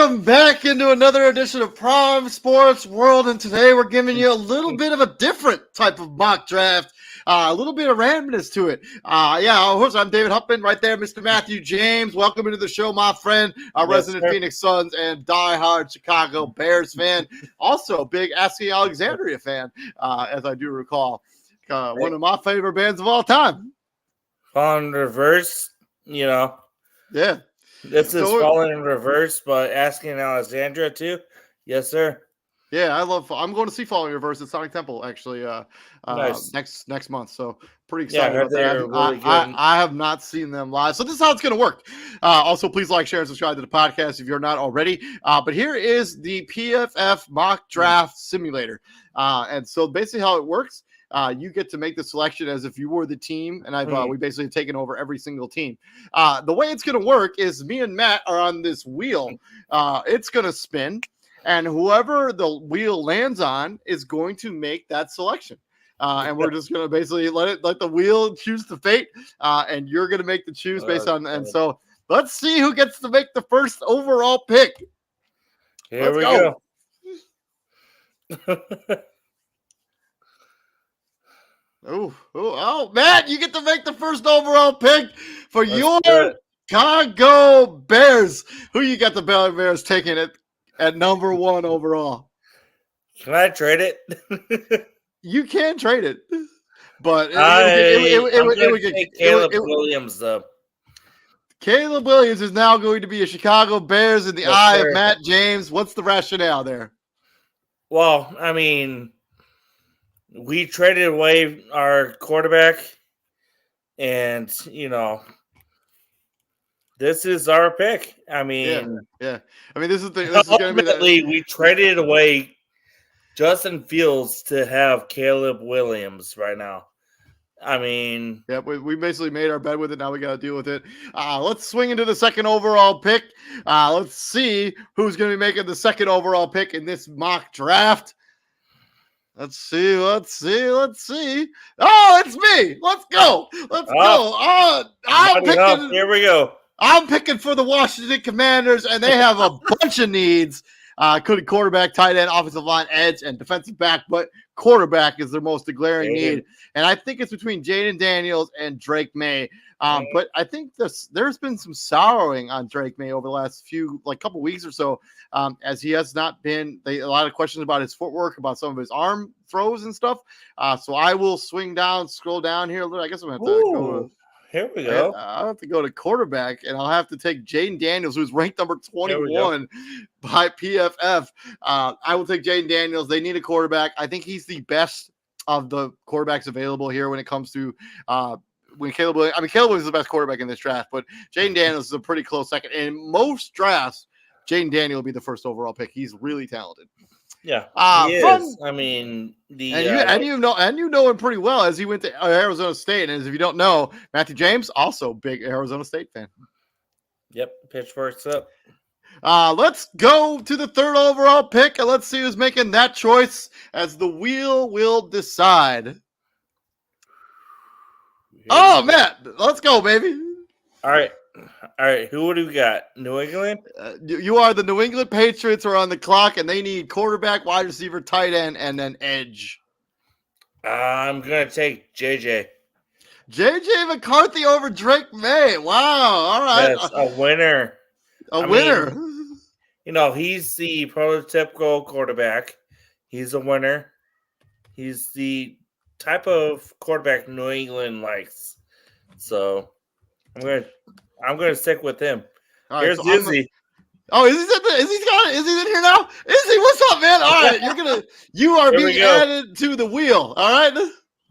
Welcome back into another edition of Prime Sports World, and today we're giving you a little bit of a different type of mock draft, a little bit of randomness to it. Of course, I'm David Huffman, right there, Mr. Matthew James. Welcome into the show, my friend, resident Phoenix Suns and diehard Chicago Bears fan, also big Asking Alexandria fan, as I do recall. One of my favorite bands of all time. On reverse, Yeah. This is falling in reverse, but Asking Alexandria too. Yes, sir. Yeah, I'm going to see Falling Reverse at Sonic Temple actually nice. next month. So pretty excited about that. Really I have not seen them live. So this is how it's going to work. Also, please like, share, and subscribe to the podcast if you're not already. But here is the PFF mock draft simulator. And so basically how it works, you get to make the selection as if you were the team, and we basically have taken over every single team. The way it's going to work is me and Matt are on this wheel. It's going to spin, and whoever the wheel lands on is going to make that selection. And we're just going to basically let the wheel choose the fate, and you're going to make the choose based on. And so let's see who gets to make the first overall pick. Here we go. Oh, Matt, you get to make the first overall pick for your Chicago Bears. Who you got the Bears taking it at number 1 overall? Can I trade it? You can trade it, but it would get Caleb Williams, though. Caleb Williams is now going to be a Chicago Bears in the eye of Matt James. What's the rationale there? Well, I mean, we traded away our quarterback, and this is our pick. I mean, yeah. I mean, this is going to be ultimately we traded away Justin Fields to have Caleb Williams right now. I mean, yeah, we basically made our bed with it. Now we got to deal with it. Let's swing into the second overall pick. Let's see who's going to be making the second overall pick in this mock draft. Let's see. Oh, it's me. Let's go. I'm picking. Here we go. I'm picking for the Washington Commanders, and they have a bunch of needs. Could quarterback, tight end, offensive line, edge, and defensive back, but quarterback is their most glaring need. And I think it's between Jaden Daniels and Drake May. But I think there's been some souring on Drake May over the last couple weeks or so, as he has not been a lot of questions about his footwork, about some of his arm throws and stuff. So I will scroll down here a little. I guess I'm going to have to go. Here we go. I'll have to go to quarterback, and I'll have to take Jaden Daniels, who's ranked number 21 by PFF. I will take Jaden Daniels. They need a quarterback. I think he's the best of the quarterbacks available here when it comes to Caleb Williams is the best quarterback in this draft, but Jaden Daniels is a pretty close second. In most drafts, Jaden Daniels will be the first overall pick. He's really talented. Yeah, he is. I mean, you know him pretty well as he went to Arizona State. And if you don't know, Matthew James, also big Arizona State fan. Yep, pitchforks up. Let's go to the third overall pick, and let's see who's making that choice as the wheel will decide. Matt, let's go, baby. All right. Who do we got? New England? You are the New England Patriots are on the clock, and they need quarterback, wide receiver, tight end, and then edge. I'm going to take JJ. JJ McCarthy over Drake May. Wow. All right. Yes, a winner. A winner. He's the prototypical quarterback. He's a winner. He's the type of quarterback New England likes. So I'm gonna stick with him. Right, here's Izzy. Is he in here now? Izzy, what's up, man? All right, you are being added to the wheel. All right.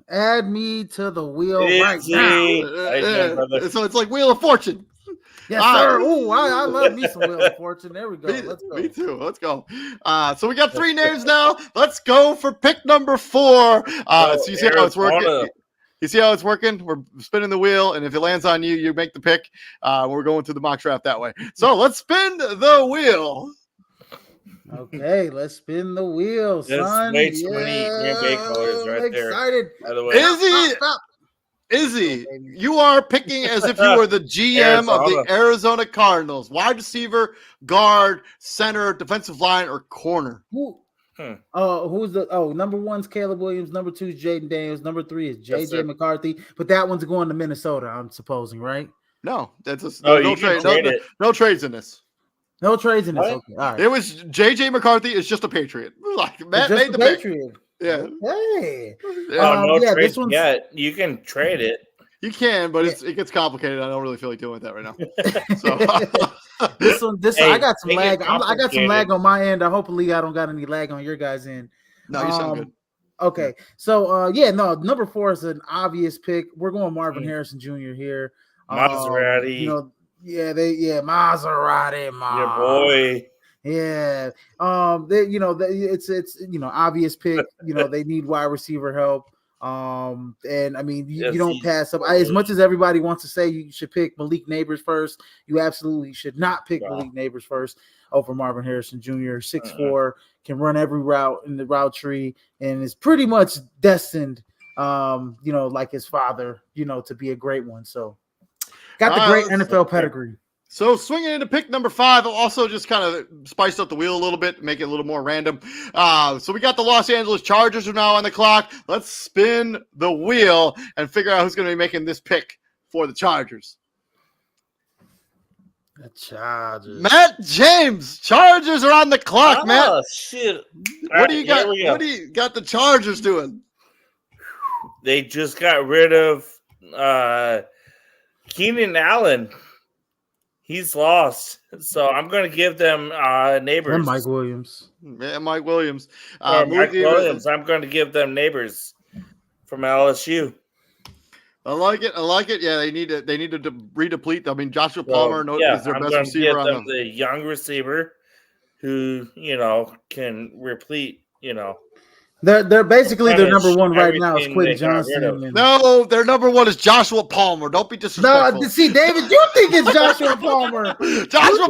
Add me to the wheel right now. So it's like Wheel of Fortune. Yes, sir. Oh, I love me some Wheel of Fortune. There we go. Let's go. Me too. Let's go. So we got 3 names now. Let's go for pick number 4. So you see how it's working? You see how it's working? We're spinning the wheel, and if it lands on you, you make the pick. We're going to the mock draft that way. So let's spin the wheel. Okay, let's spin the wheel, son. Way too many Green Bay colors right there. Excited. By the way, Izzy, stop. Izzy, you are picking as if you were the GM of the Arizona Cardinals. Wide receiver, guard, center, defensive line, or corner. Who's the number one's Caleb Williams, number two is Jaden Daniels, number three is JJ McCarthy, but that one's going to Minnesota, I'm supposing, right? No, that's no trade. No trades in this. No trades in this. What? Okay, all right. It was JJ McCarthy is just a Patriot. Like Matt made the Patriot. Yeah. Hey. No trades yet. You can trade it. You can, but it gets complicated. I don't really feel like doing that right now. So I got some lag. I got some lag on my end. Hopefully, I don't got any lag on your guys' end. No, you sound good. Okay, so number 4 is an obvious pick. We're going Marvin Harrison Jr. here. Maserati. Maserati, your boy. Yeah. It's obvious pick. They need wide receiver help. And I mean, you don't pass up. As much as everybody wants to say you should pick Malik Neighbors first, you absolutely should not pick Malik Neighbors first over Marvin Harrison Jr. 6'4", can run every route in the route tree, and is pretty much destined, like his father, to be a great one. So got the great NFL pedigree. So swinging into pick number 5, also just kind of spice up the wheel a little bit, make it a little more random. So we got the Los Angeles Chargers are now on the clock. Let's spin the wheel and figure out who's going to be making this pick for the Chargers. The Chargers. Matt James. Chargers are on the clock, Matt. Oh, shit. What do you got? What do you got the Chargers doing? They just got rid of Keenan Allen. He's lost, so I'm going to give them Neighbors. And Mike Williams. Yeah, Mike Williams. I'm going to give them Neighbors from LSU. I like it. Yeah, they need to redeplete. I mean, Joshua Palmer is their best receiver on them. The young receiver who can replete. They're basically their number one right now is Quentin Johnson. No, their number one is Joshua Palmer. Don't be disrespectful. No, see, David, you think it's Joshua Palmer. Joshua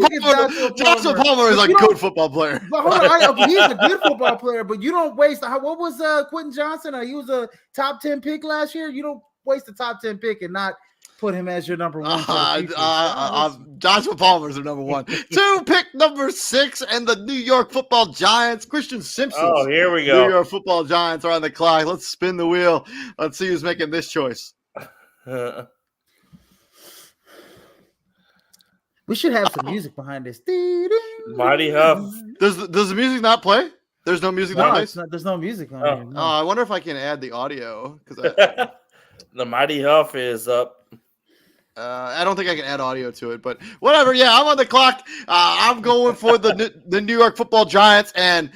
Palmer is a good football player. But hold on, he's a good football player, but you don't waste. What was Quentin Johnson? He was a top 10 pick last year. You don't waste the top 10 pick and not put him as your number one. Joshua Palmer is their number one. 2, pick number 6, and the New York Football Giants. Christian Simpson. Oh, here we go. New York Football Giants are on the clock. Let's spin the wheel. Let's see who's making this choice. We should have some music behind this. Mighty Huff. Does the music not play? There's no music that plays? There's no music on here. No. I wonder if I can add the audio. The Mighty Huff is up. I don't think I can add audio to it, but whatever. Yeah, I'm on the clock. I'm going for the New York Football Giants, and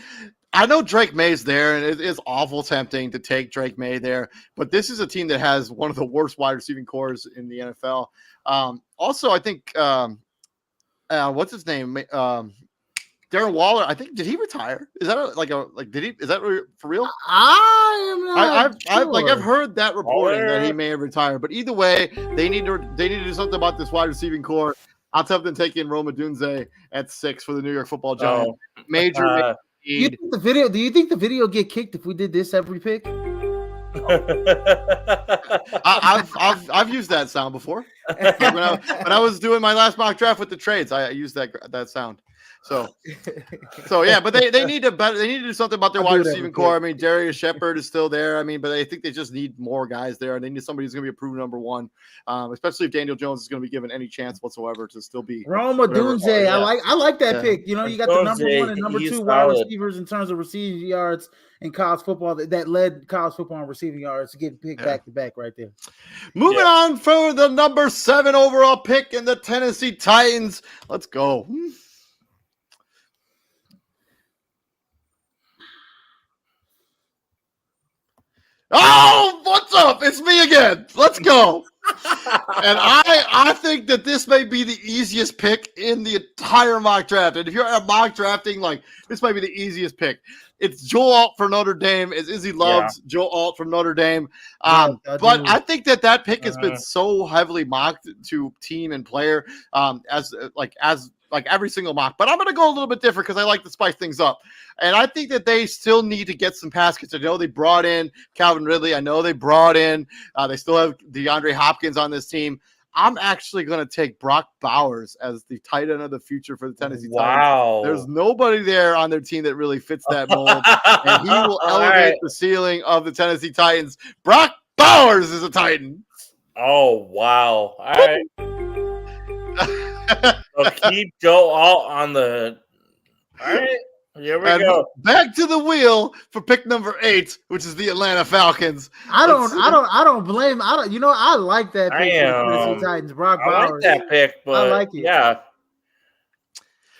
I know Drake May's there, and it is awful tempting to take Drake May there, but this is a team that has one of the worst wide receiving cores in the NFL. Also, I think what's his name? Darren Waller, I think, did he retire? Is that is that for real? I am not sure. I've heard that reporting that he may have retired, but either way, they need to do something about this wide receiving core. I'll tell them to take in Rome Odunze at 6 for the New York Football Giants. Major need. Do you think the video get kicked if we did this every pick? I've used that sound before. When I was doing my last mock draft with the trades, I used that sound. So yeah, but they need to do something about their wide receiving core. I mean, Darius Shepard is still there. I mean, but I think they just need more guys there. They need somebody who's going to be a proven number one, especially if Daniel Jones is going to be given any chance whatsoever to still be. Rome Odunze, I like that pick. You got the number 1 and number 2 wide receivers in terms of receiving yards in college football that led college football in receiving yards to get picked back to back right there. Moving on for the number 7 overall pick in the Tennessee Titans. Let's go. Oh, what's up? It's me again. Let's go. And I think that this may be the easiest pick in the entire mock draft. And if you're mock drafting, this might be the easiest pick. It's Joe Alt for Notre Dame. As Izzy loves Joe Alt from Notre Dame. But I think that pick has been so heavily mocked to team and player as like every single mock, but I'm going to go a little bit different because I like to spice things up. And I think that they still need to get some pass catchers. I know they brought in Calvin Ridley. I know they brought in, they still have DeAndre Hopkins on this team. I'm actually going to take Brock Bowers as the tight end of the future for the Tennessee Titans. There's nobody there on their team that really fits that mold, and he will elevate the ceiling of the Tennessee Titans. Brock Bowers is a Titan. Oh, wow. All right. So keep Joe all on the – all right. Here we go. Back to the wheel for pick number 8, which is the Atlanta Falcons. I don't blame. You know, I like that pick for the Tennessee Titans. Brock Bowers. I like that pick, but I like it. Yeah.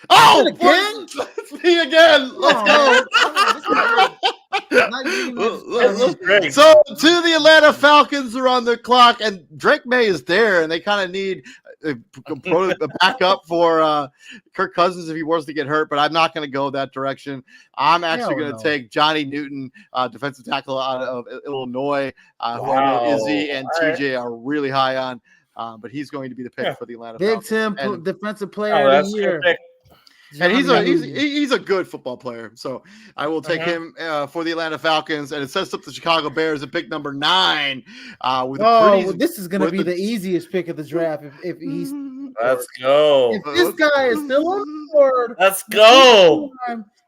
Oh, again? It's me again. Let's go. So to the Atlanta Falcons are on the clock, and Drake May is there, and they kind of need a backup for Kirk Cousins if he wants to get hurt, but I'm not going to go that direction. I'm actually going to take Johnny Newton, defensive tackle out of Illinois, who I know Izzy and TJ are really high on, but he's going to be the pick for the Atlanta Falcons. Big Tim, defensive player of the year. And he's a good football player, so I will take him for the Atlanta Falcons, and it sets up the Chicago Bears at pick number 9. This is going to be the easiest pick of the draft if he's. Let's go. If this guy is still on the board, let's go.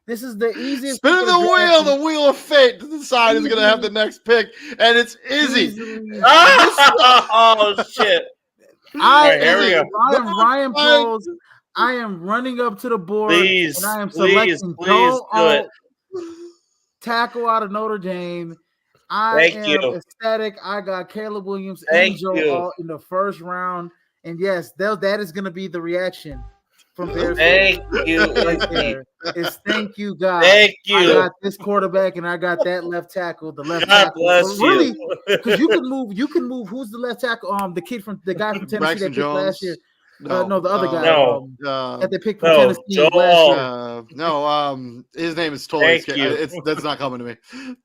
This is the easiest. Spinning the wheel of fate to decide who's going to have the next pick, and it's Izzy. Oh shit! Ryan Poles. I am running up to the board, and I am selecting Joe Alt, tackle out of Notre Dame. I am ecstatic. I got Caleb Williams and Joe Alt in the first round. And yes, that is going to be the reaction from Bears. Thank you. Right there. It's thank you, God. Thank you. I got this quarterback, and I got that left tackle. The left God tackle. Bless really, because you can move. You can move. Who's the left tackle? The guy from Tennessee Braxton that picked last year. No, the other guy. That they picked from Tennessee last year. His name is totally. That's not coming to me.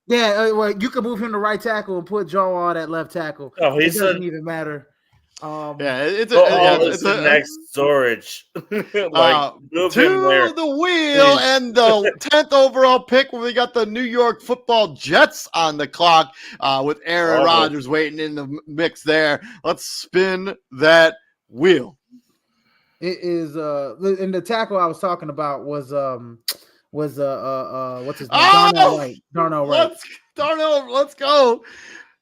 Yeah, well, you can move him to right tackle and put Joe on at left tackle. Oh, it doesn't even matter. It's the next Zorich. To the wheel and the 10th overall pick, when we got the New York Football Jets on the clock with Aaron Rodgers waiting in the mix there. Let's spin that wheel. It is and the tackle I was talking about was what's his name? Darnell Wright. Let's go.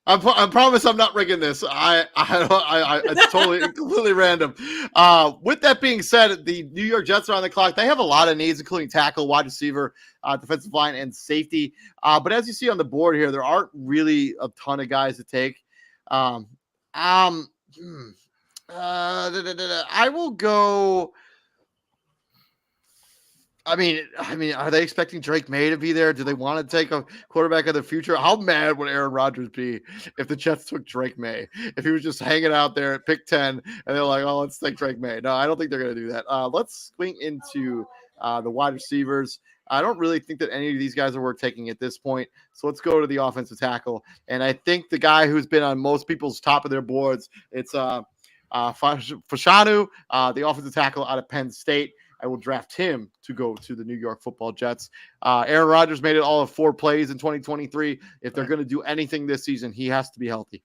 I promise I'm not rigging this. It's totally completely random. With that being said, the New York Jets are on the clock. They have a lot of needs, including tackle, wide receiver, defensive line, and safety. But as you see on the board here, there aren't really a ton of guys to take. I will go. I mean, are they expecting Drake May to be there? Do they want to take a quarterback of the future? How mad would Aaron Rodgers be if the Jets took Drake May? If he was just hanging out there at pick 10 and they're like, oh, let's take Drake May. No, I don't think they're going to do that. Let's swing into the wide receivers. I don't really think that any of these guys are worth taking at this point. So let's go to the offensive tackle. And I think the guy who's been on most people's top of their boards, it's Fashanu, the offensive tackle out of Penn State. I will draft him to go to the New York Football Jets. Aaron Rodgers made it all of 4 plays in 2023. If they're going to do anything this season, he has to be healthy.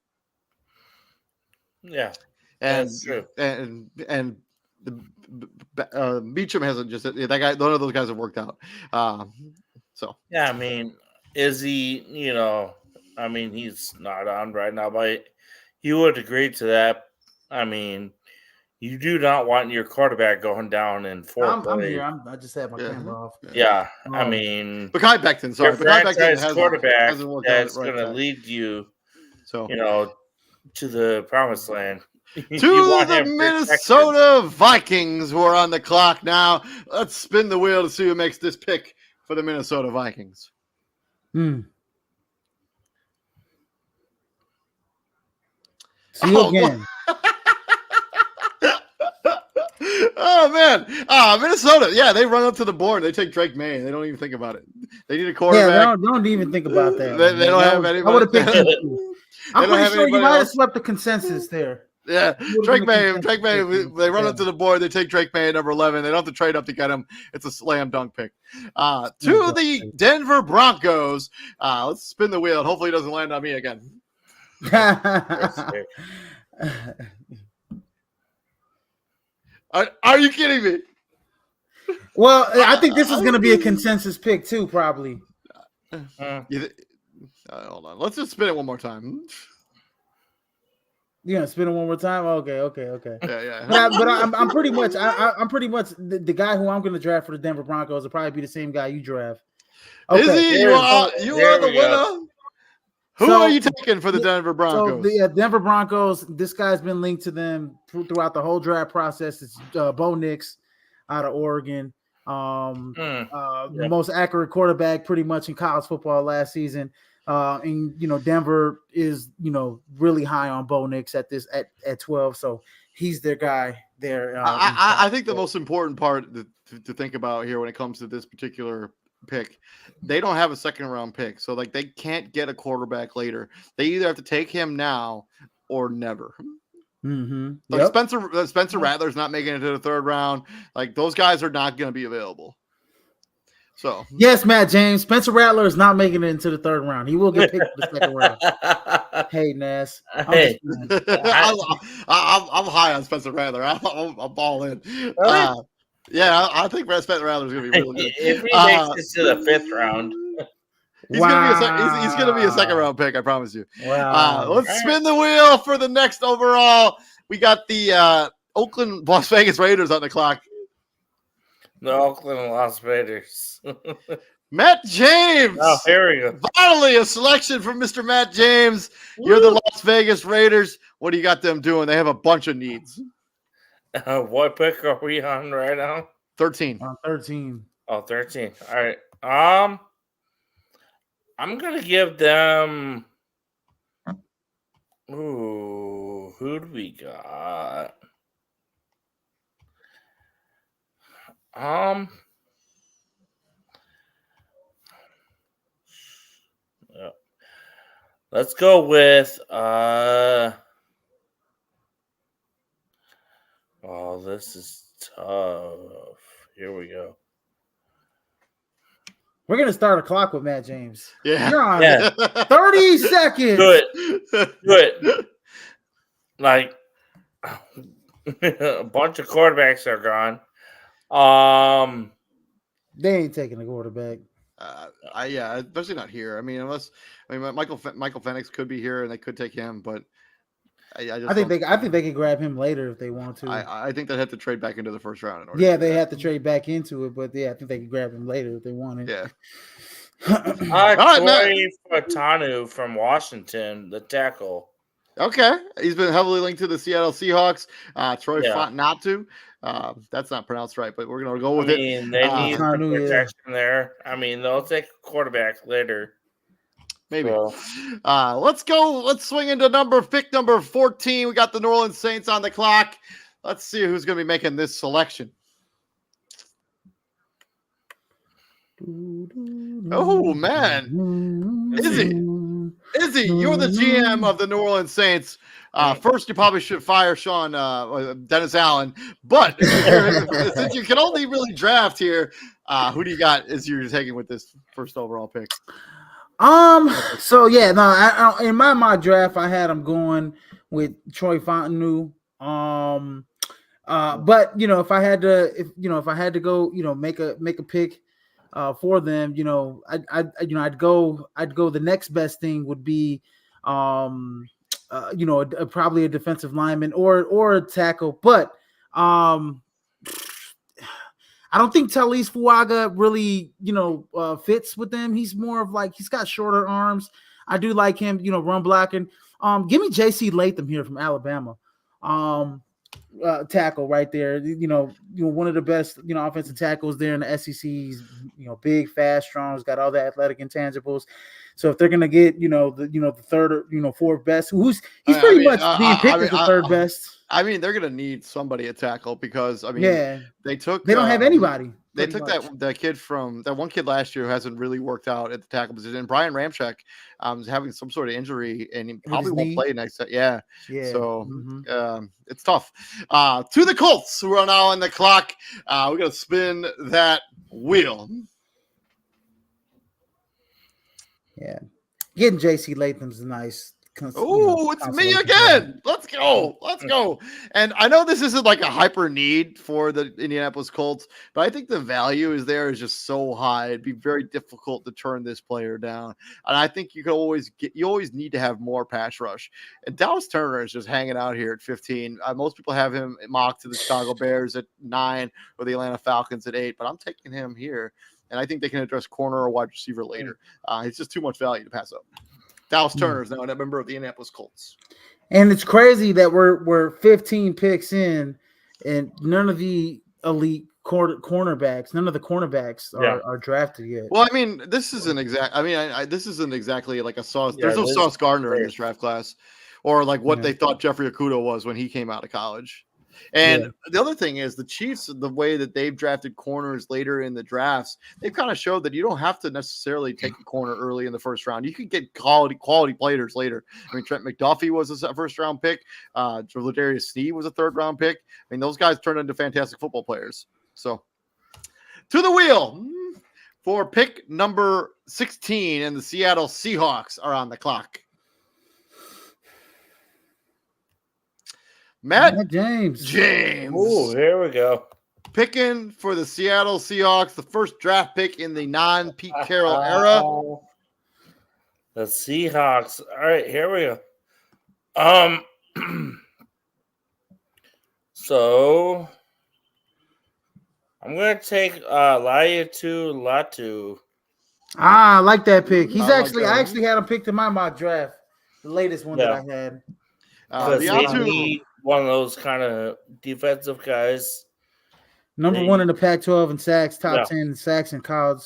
Yeah, that's true. And Beachum hasn't just that guy. None of those guys have worked out. So yeah, I mean, is he? He's not on right now, but he would agree to that. I mean. You do not want your quarterback going down in 4 plays. I'm here. I just have my camera off. Yeah, I mean, Mekhi Becton. Sorry, Mekhi Becton quarterback that's going to lead you, to the promised land. To the Minnesota Vikings, who are on the clock now. Let's spin the wheel to see who makes this pick for the Minnesota Vikings. See you again. Oh man, Minnesota. Yeah, they run up to the board. They take Drake May. They don't even think about it. They need a quarterback. Yeah, they don't even think about that. They don't have anybody. I would have picked you. I'm pretty sure you might have swept the consensus there. Yeah, Drake May. They run up to the board. They take Drake May at number 11. They don't have to trade up to get him. It's a slam dunk pick. To the Denver Broncos. Let's spin the wheel. Hopefully, it doesn't land on me again. Are you kidding me? Well, I think this is going to be a consensus pick too, probably. Hold on. Let's just spin it one more time. You gonna spin it one more time? Okay. Yeah. But I'm pretty much the guy who I'm going to draft for the Denver Broncos will probably be the same guy you draft. Okay. Is he? You are the winner. Who are you taking for the Denver Broncos? So the Denver Broncos. This guy's been linked to them throughout the whole draft process. It's Bo Nix out of Oregon. The most accurate quarterback pretty much in college football last season. And Denver is really high on Bo Nix at 12, so he's their guy there. I think the most important part to think about here when it comes to this particular pick, they don't have a second round pick, so like they can't get a quarterback later. They either have to take him now or never. Mm-hmm. Like Spencer Rattler's not making it to the third round. Like those guys are not going to be available. So yes, Matt James. Spencer Rattler is not making it into the third round. He will get picked in the second round. Hey, Nass. Hey. I'm high on Spencer Rattler. I'm all in. Yeah, I think Spencer Rattler is going to be really good. If he makes it to the fifth round, he's going to be a second round pick. I promise you. Wow. Let's spin the wheel for the next overall. We got the Oakland Las Vegas Raiders on the clock. The Oakland Las Raiders. Matt James. Oh, here we go. Finally, a selection from Mr. Matt James. Woo. You're the Las Vegas Raiders. What do you got them doing? They have a bunch of needs. What pick are we on right now? 13. 13. Oh, 13. All right. I'm gonna give them. Ooh, who do we got? Yeah. Let's go with oh, this is tough. Here we go. We're gonna start a clock with Matt James. Yeah. You're on 30 seconds. Good. Like a bunch of quarterbacks are gone. They ain't taking a quarterback. Especially not here. I mean, Michael Penix could be here and they could take him, but I think they could grab him later if they want to. I think they'd have to trade back into the first round in order. Yeah, they have to trade back into it, but I think they could grab him later if they wanted. Yeah. Troy Fautanu from Washington, the tackle. Okay, he's been heavily linked to the Seattle Seahawks. Troy Fautanu. That's not pronounced right, but we're gonna go with it. They need some protection there. I mean, they'll take a quarterback later. Maybe. So. Let's go. Let's swing into pick number 14. We got the New Orleans Saints on the clock. Let's see who's going to be making this selection. Oh, man. Izzy, you're the GM of the New Orleans Saints. First, you probably should fire Dennis Allen. But since you can only really draft here, who do you got as you're taking with this first overall pick? So yeah, no, in my mock draft, I had him going with Troy Fautanu. But if I had to go, make a pick, for them, I'd go the next best thing would be, probably a defensive lineman or a tackle, but, I don't think Talise Fuaga really, fits with them. He's more of he's got shorter arms. I do like him, run blocking. Give me J.C. Latham here from Alabama. Tackle right there. One of the best, offensive tackles there in the SEC. He's, big, fast, strong. He's got all the athletic intangibles. So if they're gonna get, the third or fourth best, he's pretty much being picked as the third best. I mean, they're gonna need somebody at tackle because they don't have anybody. They took that kid from that one kid last year who hasn't really worked out at the tackle position. Brian Ramczyk is having some sort of injury and he probably won't play next. Yeah. So it's tough. To the Colts, who are now on the clock. We're gonna spin that wheel. Yeah, getting J.C. Latham's nice. Oh, it's me again. Let's go. And I know this isn't like a hyper need for the Indianapolis Colts, but I think the value is just so high. It'd be very difficult to turn this player down. And I think you always need to have more pass rush. And Dallas Turner is just hanging out here at 15. Most people have him mocked to the Chicago Bears at 9 or the Atlanta Falcons at 8, but I'm taking him here. And I think they can address corner or wide receiver later. It's just too much value to pass up. Dallas Turner is now a member of the Indianapolis Colts. And it's crazy that we're 15 picks in, and none of the elite cornerbacks, none of the cornerbacks are drafted yet. Well, I mean, this isn't this isn't exactly like a Sauce. There's no Sauce Gardner in this draft class, or like what they thought Jeffrey Okudah was when he came out of college. And the other thing is the Chiefs, the way that they've drafted corners later in the drafts, they've kind of showed that you don't have to necessarily take a corner early in the first round. You can get quality players later. I mean, Trent McDuffie was a first-round pick. Ladarius Sneed was a third-round pick. I mean, those guys turned into fantastic football players. So, to the wheel for pick number 16, and the Seattle Seahawks are on the clock. Matt James. Oh, here we go. Picking for the Seattle Seahawks, the first draft pick in the non-Pete Carroll era. The Seahawks. All right, here we go. So I'm gonna take Laiatu Latu. I like that pick. He's I actually had him picked in my mock draft, the latest one that I had. Laiatu, one of those kind of defensive guys. Number 1 in the Pac-12 in sacks, top 10 in sacks in college.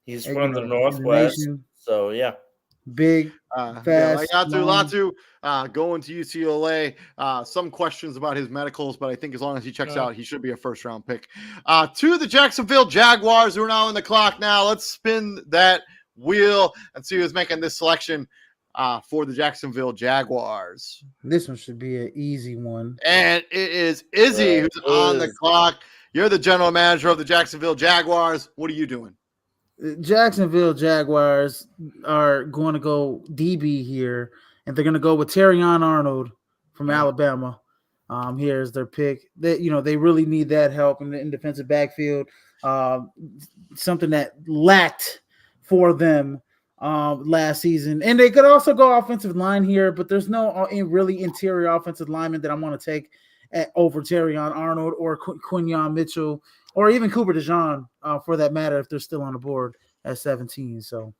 He's from the Northwest, so yeah. Big, fast. Latu going to UCLA. Some questions about his medicals, but I think as long as he checks out, he should be a first-round pick. To the Jacksonville Jaguars, who are now in the clock now. Let's spin that wheel and see who's making this selection. For the Jacksonville Jaguars. This one should be an easy one. And it is Izzy who's on the clock. You're the general manager of the Jacksonville Jaguars. What are you doing? The Jacksonville Jaguars are going to go DB here, and they're going to go with Terrion Arnold from Alabama. Here's their pick. They really need that help in defensive backfield. Something that lacked for them last season. And they could also go offensive line here, but there's no really interior offensive lineman that I want to take over Terrion Arnold or Quinyon Mitchell or even Cooper DeJean for that matter if they're still on the board at 17. So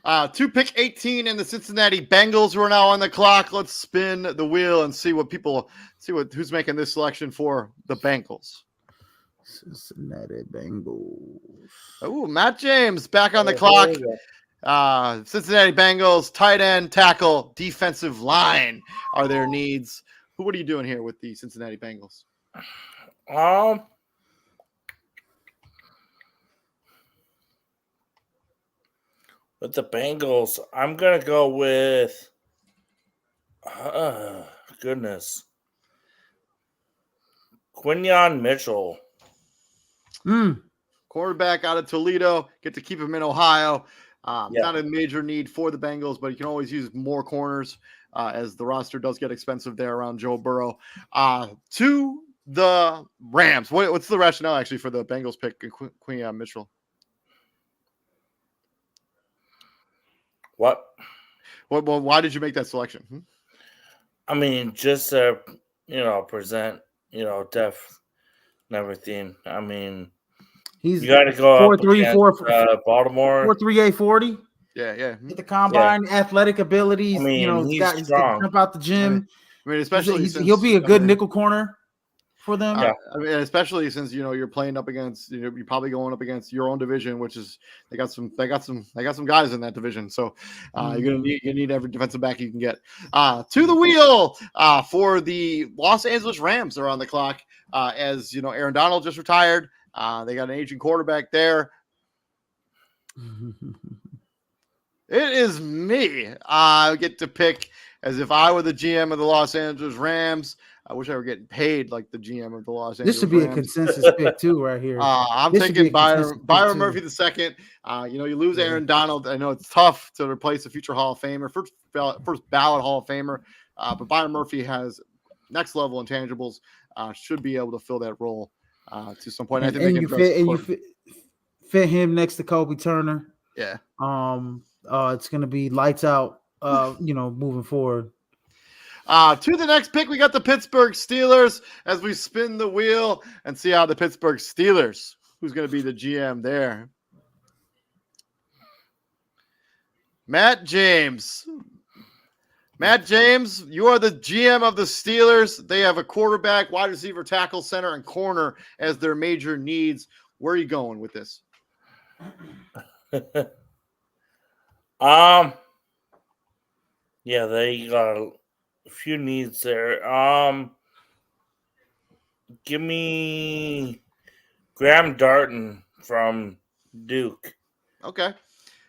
to pick 18 in the Cincinnati Bengals, who are now on the clock. Let's spin the wheel and see who's making this selection for the Bengals. Cincinnati Bengals. Oh, Matt James back on the clock. Cincinnati Bengals, tight end, tackle, defensive line are their needs. What are you doing here with the Cincinnati Bengals? With the Bengals, I'm going to go with Quinyon Mitchell. Quarterback out of Toledo. Get to keep him in Ohio. Not a major need for the Bengals, but you can always use more corners as the roster does get expensive there around Joe Burrow. To the Rams. What's the rationale actually for the Bengals pick Quinyon Mitchell? What? Well, why did you make that selection? I mean, just to, present, depth and everything. I mean, you got to go 4.34 Baltimore. 4.38 40. Yeah. Get the combine, athletic abilities. I mean, he's strong. Jump out the gym. I mean, especially he'll be a good nickel corner for them. I mean, especially since you're playing up against you're probably going up against your own division, which is they got some guys in that division. So you're gonna need every defensive back you can get. To the wheel for the Los Angeles Rams are on the clock. As Aaron Donald just retired. They got an aging quarterback there. It is me. I get to pick as if I were the GM of the Los Angeles Rams. I wish I were getting paid like the GM of the Los Angeles Rams. This should be a consensus pick too, right here. I'm taking Byron Murphy II. You lose Aaron Donald. I know it's tough to replace a future Hall of Famer, first ballot Hall of Famer. But Byron Murphy has next level intangibles. Should be able to fill that role to some point. I think they can you fit him next to Kobe Turner. Yeah. It's going to be lights out. Moving forward. To the next pick, we got the Pittsburgh Steelers as we spin the wheel and see how the Pittsburgh Steelers, who's going to be the GM there. Matt James. Matt James, you are the GM of the Steelers. They have a quarterback, wide receiver, tackle, center, and corner as their major needs. Where are you going with this? Yeah, they got a few needs there. Give me Graham Darton from Duke. Okay.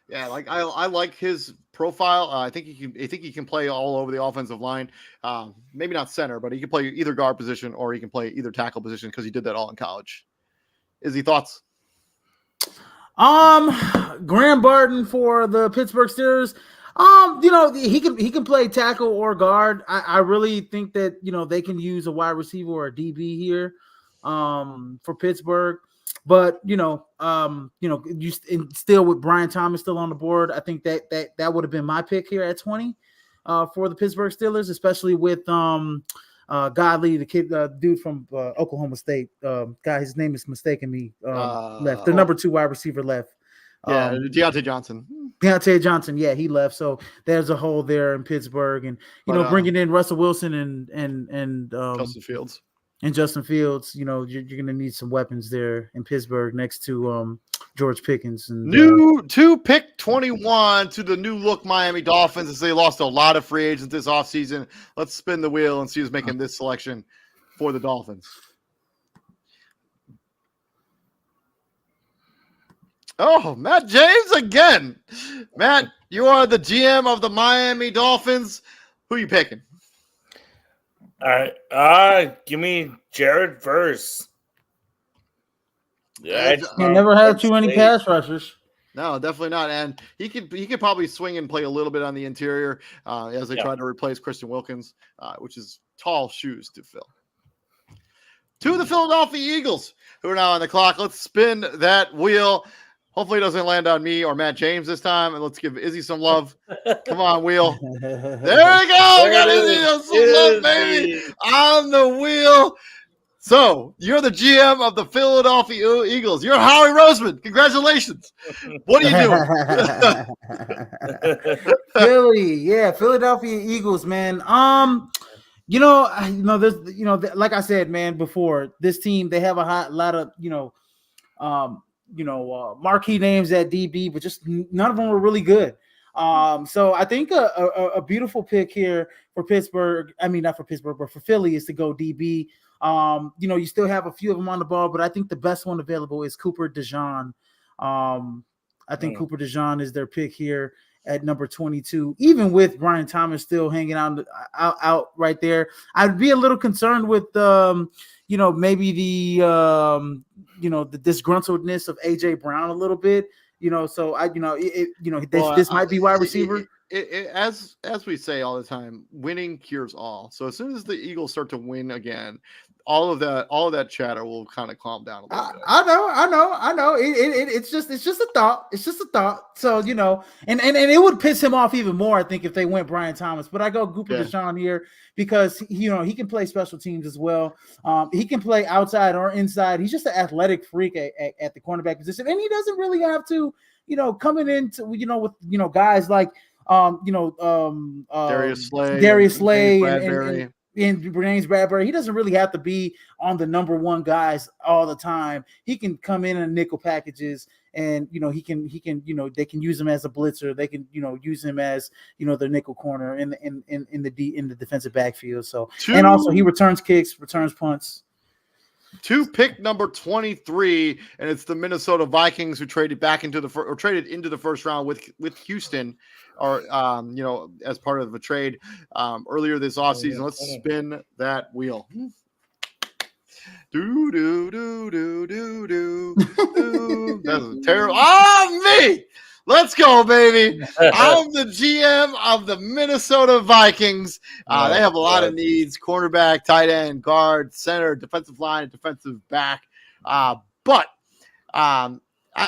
Yeah, I like his profile. I think he can play all over the offensive line. Maybe not center, but he can play either guard position or he can play either tackle position because he did that all in college. Izzy, thoughts? Graham Barton for the Pittsburgh Steelers. He can play tackle or guard. I really think that they can use a wide receiver or a DB here for Pittsburgh. But still with Brian Thomas still on the board, I think that would have been my pick here at 20 for the Pittsburgh Steelers, especially with Godley, the kid, dude from Oklahoma State. Guy, his name is mistaking me. Left the number 2 wide receiver left. Yeah, Deontay Johnson. Deontay Johnson, yeah, he left. So there's a hole there in Pittsburgh, and bringing in Russell Wilson and Justin Fields. And Justin Fields, you're going to need some weapons there in Pittsburgh next to George Pickens. And pick 21 to the new look Miami Dolphins as they lost a lot of free agents this offseason. Let's spin the wheel and see who's making this selection for the Dolphins. Oh, Matt James again. Matt, you are the GM of the Miami Dolphins. Who are you picking? All right. Give me Jared Verse. Yeah, he never had too many pass rushers. No, definitely not. And he could probably swing and play a little bit on the interior as they try to replace Christian Wilkins, which is tall shoes to fill. To the Philadelphia Eagles, who are now on the clock. Let's spin that wheel. Hopefully it doesn't land on me or Matt James this time. And let's give Izzy some love. Come on, wheel. There we go. Got Izzy some love, baby. On the wheel. So you're the GM of the Philadelphia Eagles. You're Howie Roseman. Congratulations. What are you doing? Philadelphia Eagles, man. There's, like I said, man, before, this team, they have a lot of, marquee names at DB, but just none of them were really good. So I think a beautiful pick here for Pittsburgh. I mean, not for Pittsburgh, but for Philly is to go DB. You still have a few of them on the ball, but I think the best one available is Cooper DeJean. I think Cooper DeJean is their pick here at number 22, even with Brian Thomas still hanging out right there. I'd be a little concerned with, maybe the disgruntledness of AJ Brown a little bit, so this might be wide receiver. As we say all the time, winning cures all. So as soon as the Eagles start to win again, all of that chatter will kind of calm down a little bit. I know. It's just a thought. It's just a thought. So and it would piss him off even more, I think, if they went Brian Thomas. But I go Cooper DeJean here because he can play special teams as well. He can play outside or inside. He's just an athletic freak at the cornerback position, and he doesn't really have to, coming into with guys like Darius Slay and James Bradbury. He doesn't really have to be on the number one guys all the time. He can come in nickel packages, and he can they can use him as a blitzer. They can use him as their nickel corner in the defensive backfield. So and also he returns kicks, returns punts. to pick number 23, and it's the Minnesota Vikings who traded into the first round with Houston, or as part of a trade earlier this offseason. Let's spin that wheel. Do do do do do do. That's terrible. Oh, me! Let's go, baby. I'm the GM of the Minnesota Vikings. They have a lot of needs: cornerback, tight end, guard, center, defensive line, defensive back. But I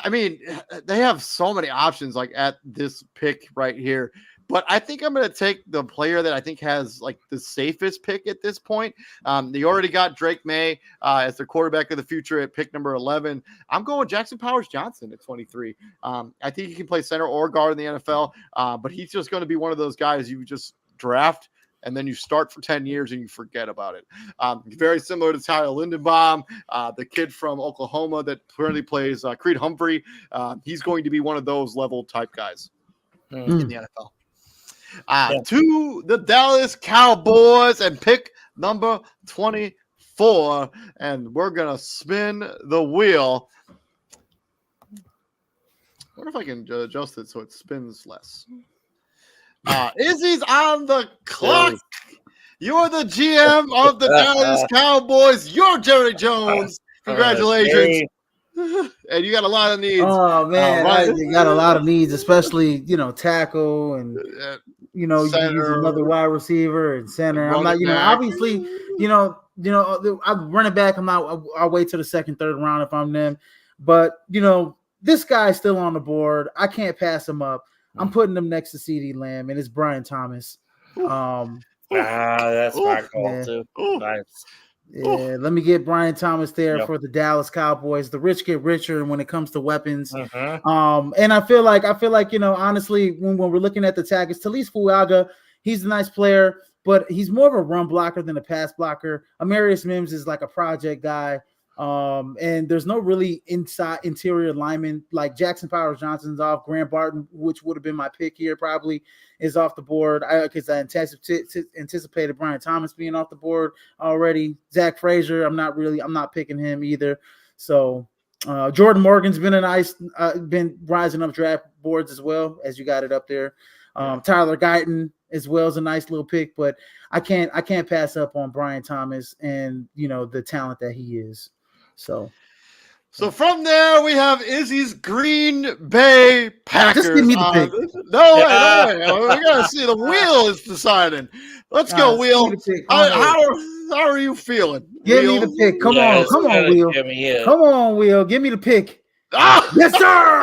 mean, they have so many options like at this pick right here. But I think I'm going to take the player that I think has like the safest pick at this point. They already got Drake May as their quarterback of the future at pick number 11. I'm going Jackson Powers-Johnson at 23. I think he can play center or guard in the NFL, but he's just going to be one of those guys you just draft and then you start for 10 years and you forget about it. Very similar to Tyler Lindenbaum, the kid from Oklahoma that currently plays Creed Humphrey. He's going to be one of those level type guys in the NFL. To the Dallas Cowboys and pick number 24, and we're gonna spin the wheel. I wonder if I can adjust it so it spins less. Izzy's on the clock. You're the GM of the Dallas Cowboys. You're Jerry Jones. Congratulations. And you got a lot of needs. Oh man, you got a lot of needs, especially tackle and you use another wide receiver and center. I'm not, obviously, I'm running back. I'll wait till the second, third round if I'm them. But this guy's still on the board. I can't pass him up. I'm putting him next to CeeDee Lamb, and it's Brian Thomas. That's my call too. Nice. Yeah, let me get Brian Thomas there for the Dallas Cowboys. The rich get richer when it comes to weapons. And I feel like honestly, when we're looking at the tackles, Talise Fuaga, he's a nice player, but he's more of a run blocker than a pass blocker. Amarius Mims is like a project guy. And there's no really interior lineman. Like Jackson Powers-Johnson's off. Grant Barton, which would have been my pick here, probably is off the board because I anticipated Brian Thomas being off the board already. Zach Frazier, I'm not picking him either. So Jordan Morgan's been rising up draft boards as well, as you got it up there. Tyler Guyton as well is a nice little pick, but I can't pass up on Brian Thomas and the talent that he is. So from there, we have Izzy's Green Bay Packers. Just give me the pick. No way. We got to see. The wheel is deciding. Let's go, Wheel. How are you feeling? Give me the pick. Come on, Wheel. Come on, Wheel. Give me the pick. Yes, sir.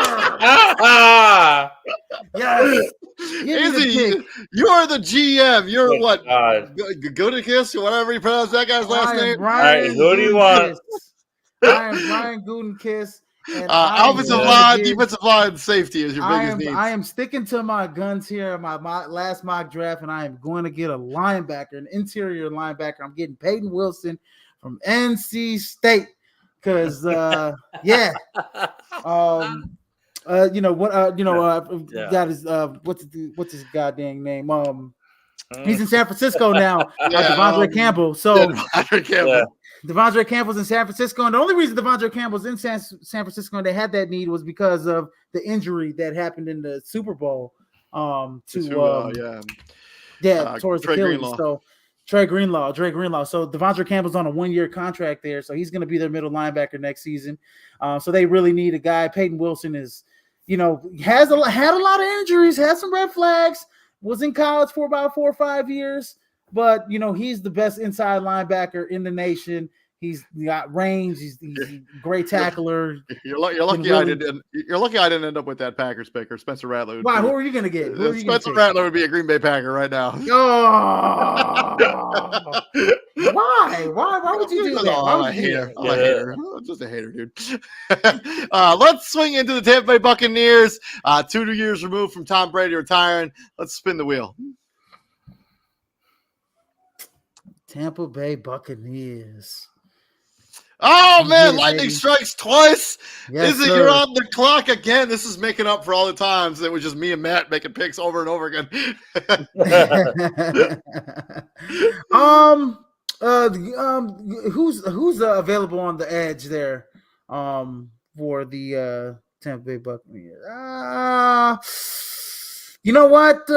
Yes. Izzy, you're the GM. You're what? Gutekunst or whatever you pronounce that guy's last name. All right, who do you want? I am Ryan Gutekunst. Offensive line, defensive line, safety is your biggest need. I am sticking to my guns here. My last mock draft, and I am going to get a linebacker, an interior linebacker. I'm getting Peyton Wilson from NC State because, got his what's his goddamn name? He's in San Francisco now. Devondre Campbell. So Devondre Campbell's in San Francisco, and the only reason Devondre Campbell's in San Francisco and they had that need was because of the injury that happened in the Super Bowl towards Achilles. So Dre Greenlaw. So Devondre Campbell's on a 1-year contract there, so he's going to be their middle linebacker next season. So they really need a guy. Peyton Wilson is, had a lot of injuries, had some red flags, was in college for about 4 or 5 years. But, he's the best inside linebacker in the nation. He's got range. He's a great tackler. You're lucky I didn't end up with that Packers pick or Spencer Rattler. Why? Who are you going to get? Spencer Rattler would be a Green Bay Packer right now. Oh. Why? Why would you do that? I'm a hater. I'm just a hater, dude. Let's swing into the Tampa Bay Buccaneers. 2 years removed from Tom Brady retiring. Let's spin the wheel. Tampa Bay Buccaneers. Oh, man, lightning strikes twice. Yes, Izzy, you're on the clock again. This is making up for all the times it was just me and Matt making picks over and over again. Who's available on the edge there? For the Tampa Bay Buccaneers. You know what?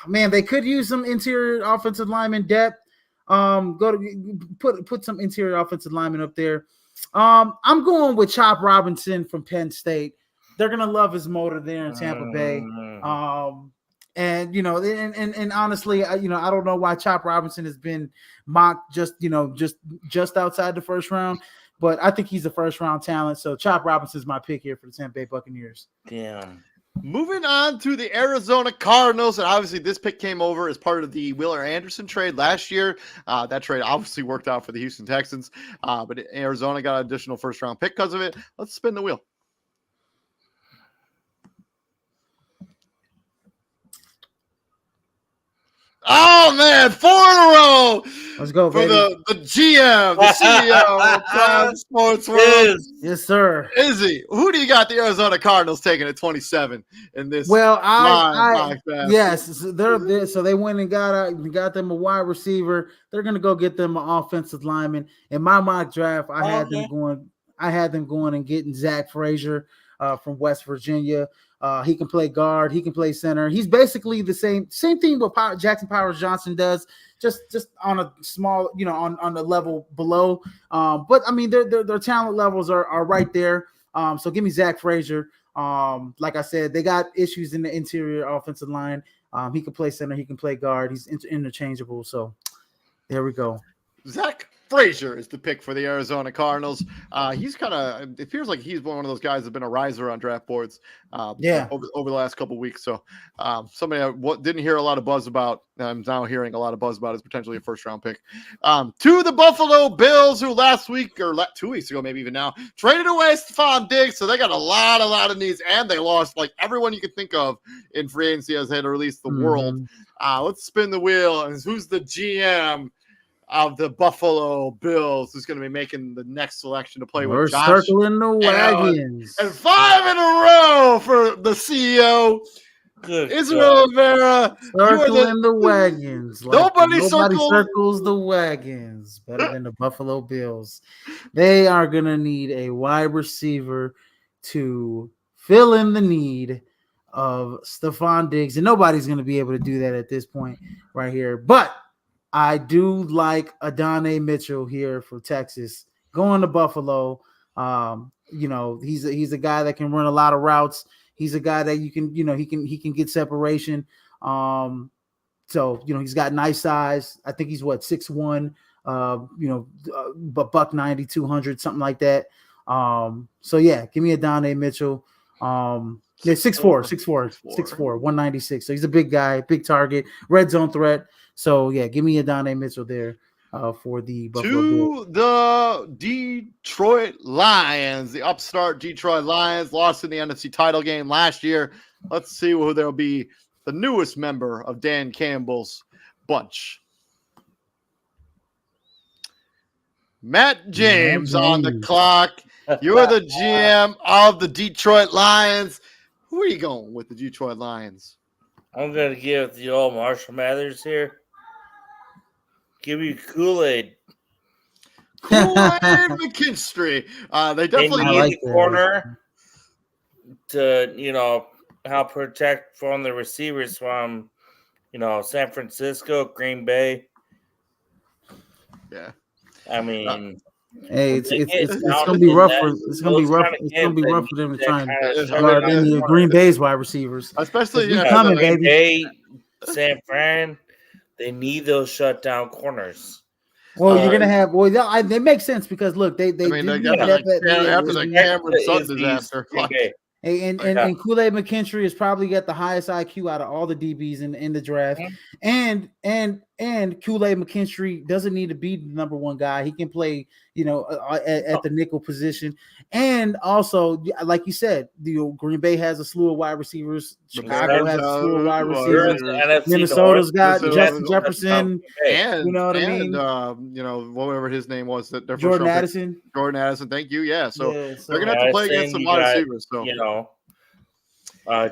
Man, they could use some interior offensive lineman depth. Go to put some interior offensive linemen up there. I'm going with Chop Robinson from Penn State. They're gonna love his motor there in Tampa Bay. And and honestly, I don't know why Chop Robinson has been mocked just outside the first round, but I think he's a first round talent. So Chop Robinson is my pick here for the Tampa Bay Buccaneers. Damn. Moving on to the Arizona Cardinals, and obviously this pick came over as part of the Wheeler Anderson trade last year. That trade obviously worked out for the Houston Texans, but Arizona got an additional first round pick because of it. Let's spin the wheel. Oh man, 4 in a row. Let's go, for baby. the GM, the CEO of Prime Sports World. Yes, sir. Izzy, who do you got the Arizona Cardinals taking at 27 in this? Well, yes, they're so they went and got them a wide receiver. They're gonna go get them an offensive lineman. In my mock draft, I had them going and getting Zach Frazier from West Virginia. He can play guard. He can play center. He's basically the same thing what Jackson Powers Johnson does, just on a small, on the level below. But I mean, their talent levels are right there. So give me Zach Frazier. Like I said, they got issues in the interior offensive line. He can play center. He can play guard. He's interchangeable. So there we go. Zach Frazier is the pick for the Arizona Cardinals. He's it appears like he's one of those guys that's been a riser on draft boards over the last couple of weeks. So somebody I didn't hear a lot of buzz about, I'm now hearing a lot of buzz about is potentially a first round pick. To the Buffalo Bills, who last week or 2 weeks ago, maybe even now, traded away Stephon Diggs. So they got a lot of needs, and they lost like everyone you could think of in free agency as they had to release the world. Let's spin the wheel. And who's the GM of the Buffalo Bills who's going to be making the next selection to play with Josh? We're circling the wagons. And 5 in a row for the CEO. Good Israel Rivera. Circling the wagons. Nobody circles the wagons better than the Buffalo Bills. They are going to need a wide receiver to fill in the need of Stephon Diggs. And nobody's going to be able to do that at this point right here. But I do like Adonai Mitchell here for Texas going to Buffalo. He's a guy that can run a lot of routes. He's a guy that you can, he can get separation. He's got nice size. I think he's 6'1", but buck 90, 200, something like that. Give me Adonai Mitchell. 6'4", 196. So he's a big guy, big target, red zone threat. So, give me Adonai Mitchell there for the Buffalo Bills. The Detroit Lions, the upstart Detroit Lions, lost in the NFC title game last year. Let's see who there'll be the newest member of Dan Campbell's bunch. Matt James on the clock. You're the GM of the Detroit Lions. Who are you going with the Detroit Lions? I'm going to give the old Marshall Mathers here. Give you Kool-Aid. Kool-Aid McKinstry. They definitely need the corner to, help protect from the receivers from, San Francisco, Green Bay. Yeah. I mean, hey, it's gonna be rough for it's gonna be rough. It's gonna be rough for them to try and guard any of Green Bay's wide receivers, especially coming, Green baby. Bay, San Fran, they need those shutdown corners. Well, you're gonna have. Well, they make sense because look, they got after the Cameron Sutton disaster. And Kool-Aid McKinstry has probably got the highest IQ out of all the DBs in the draft. And Kool-Aid McKinstry doesn't need to be the number one guy. He can play, at the nickel position. And also, like you said, Green Bay has a slew of wide receivers. Chicago has a slew of wide receivers. Minnesota's got Justin Jefferson. And, you know what I mean? Whatever his name was. Jordan Addison. Jordan Addison. Thank you. Yeah. So they're going to have to play against some wide receivers. So.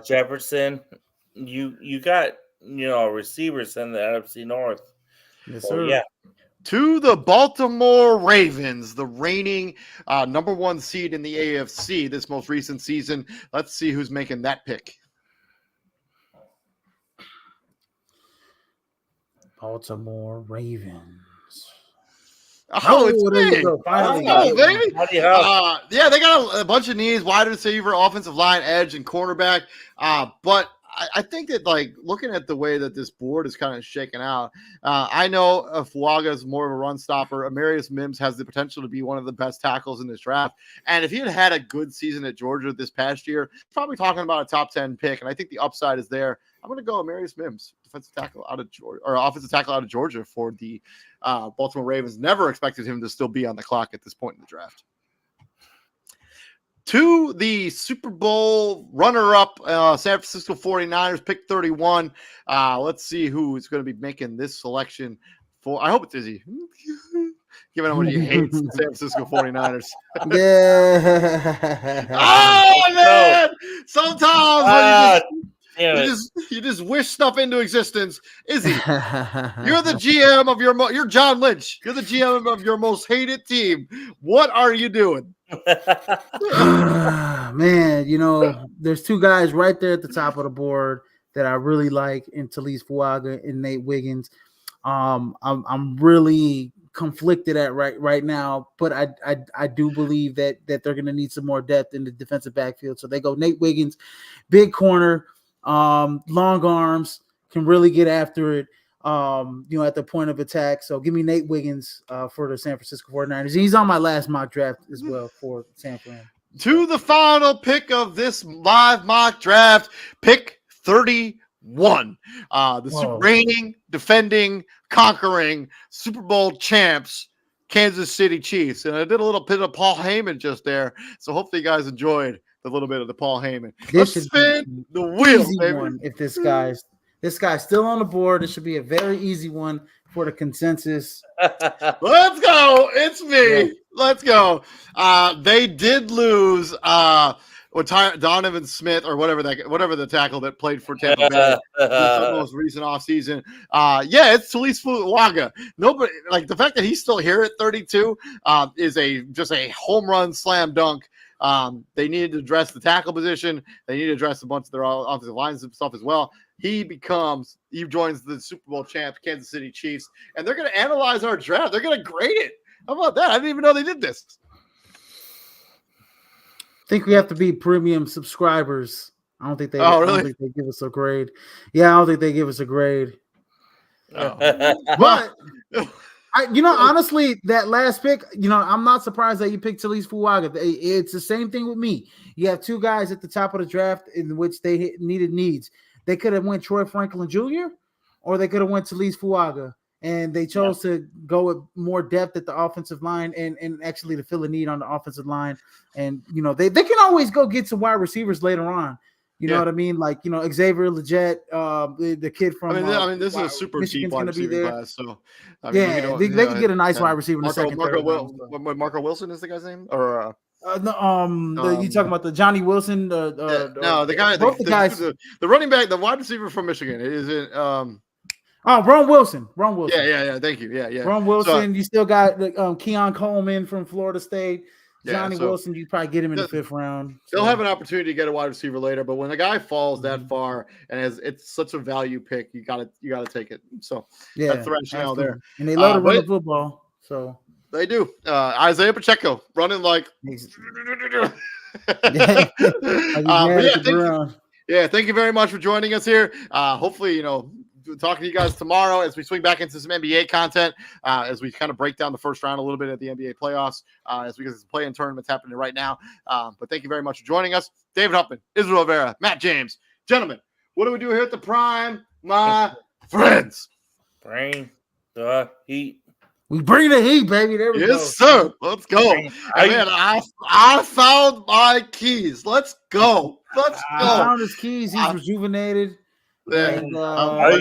Jefferson, you got receivers in the NFC North. Yes, sir. To the Baltimore Ravens, the reigning number 1 seed in the AFC this most recent season. Let's see who's making that pick. Baltimore Ravens. It's there me. you go. Finally, baby. Yeah, they got a bunch of needs, wide receiver, offensive line, edge, and cornerback. But I think that, like, looking at the way that this board is kind of shaken out, I know Fuaga is more of a run stopper. Amarius Mims has the potential to be one of the best tackles in this draft. And if he had a good season at Georgia this past year, probably talking about a top 10 pick. And I think the upside is there. I'm going to go Amarius Mims, defensive tackle out of Georgia, or offensive tackle out of Georgia for the Baltimore Ravens. Never expected him to still be on the clock at this point in the draft. To the Super Bowl runner-up, San Francisco 49ers, pick 31. Let's see who is going to be making this selection for. I hope it's Izzy. Given how much he hates the San Francisco 49ers. Yeah. Oh, man! Sometimes you just wish stuff into existence. Izzy, you're the GM of you're John Lynch. You're the GM of your most hated team. What are you doing? Man, there's two guys right there at the top of the board that I really like in Talise Fuaga and Nate Wiggins. I'm really conflicted at right now, but I do believe that they're going to need some more depth in the defensive backfield. So they go Nate Wiggins, big corner, long arms, can really get after it. At the point of attack. So give me Nate Wiggins for the San Francisco 49ers. He's on my last mock draft as well for San Fran. To the final pick of this live mock draft, pick 31. Reigning, defending, conquering Super Bowl champs, Kansas City Chiefs. And I did a little bit of Paul Heyman just there. So hopefully you guys enjoyed a little bit of the Paul Heyman. Let's spin the wheel, baby. If this guy's still on the board, it should be a very easy one for the consensus. Let's go. It's me. Yeah. Let's go. They did lose Donovan Smith or whatever the tackle that played for Tampa Bay the most recent offseason. It's Talise Fuaga. Nobody, like, the fact that he's still here at 32 is just a home run slam dunk. They needed to address the tackle position. They need to address a bunch of their offensive lines and stuff as well. He joins the Super Bowl champ Kansas City Chiefs, and they're going to analyze our draft. They're going to grade it. How about that? I didn't even know they did this. I think we have to be premium subscribers. I don't think they give us a grade. Yeah, I don't think they give us a grade. Oh. But honestly, that last pick, I'm not surprised that you picked Talise Fuaga. It's the same thing with me. You have two guys at the top of the draft in which they needed needs. They could have went Troy Franklin Jr. or they could have went Talise Fuaga, and they chose to go with more depth at the offensive line and actually to fill a need on the offensive line. And they can always go get some wide receivers later on. You know what I mean? Like, Xavier Legette, the kid from this is a super Michigan's deep wide receiver class. So they can get a nice wide receiver in the second. Marco Wilson is the guy's name, or you talking about the Johnny Wilson? The guy, the running back, the wide receiver from Michigan. Is it? Ron Wilson. Yeah. Thank you. Yeah. Ron Wilson. You still got Keon Coleman from Florida State. Johnny Wilson, you probably get him in the 5th round. They'll have an opportunity to get a wide receiver later, but when a guy falls that far and it's such a value pick, you gotta take it. So that's the rationale there. And they love to run the football. So they do. Isaiah Pacheco running like. Thank you very much for joining us here. Hopefully, talking to you guys tomorrow as we swing back into some NBA content, as we kind of break down the first round a little bit at the NBA playoffs, as we get some play-in tournaments happening right now. But thank you very much for joining us. David Huffman, Israel Vera, Matt James. Gentlemen, what do we do here at the Prime, my friends? Bring the heat. We bring the heat, baby. There we go. Yes, sir. Let's go. Man, I found my keys. Let's go. I found his keys. He's rejuvenated. Yeah. My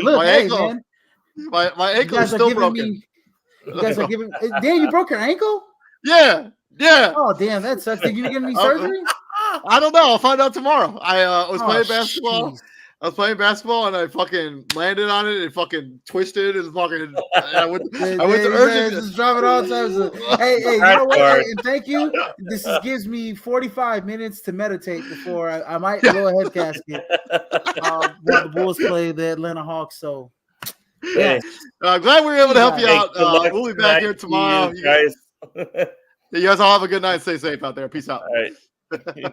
ankle is still broken. You guys are giving. Damn, you broke your ankle? Yeah. Oh, damn, that sucks. Did you get any surgery? I don't know. I'll find out tomorrow. I was playing basketball. I was playing basketball and I fucking landed on it and fucking twisted and fucking. I went to urgent. Just dropping all types of. Hey, you know what? Hey, and thank you. This gives me 45 minutes to meditate before I might blow a head gasket while the Bulls play the Atlanta Hawks. So, yeah, glad we were able to help you out. We'll be back here tomorrow. You guys all have a good night. Stay safe out there. Peace out. All right.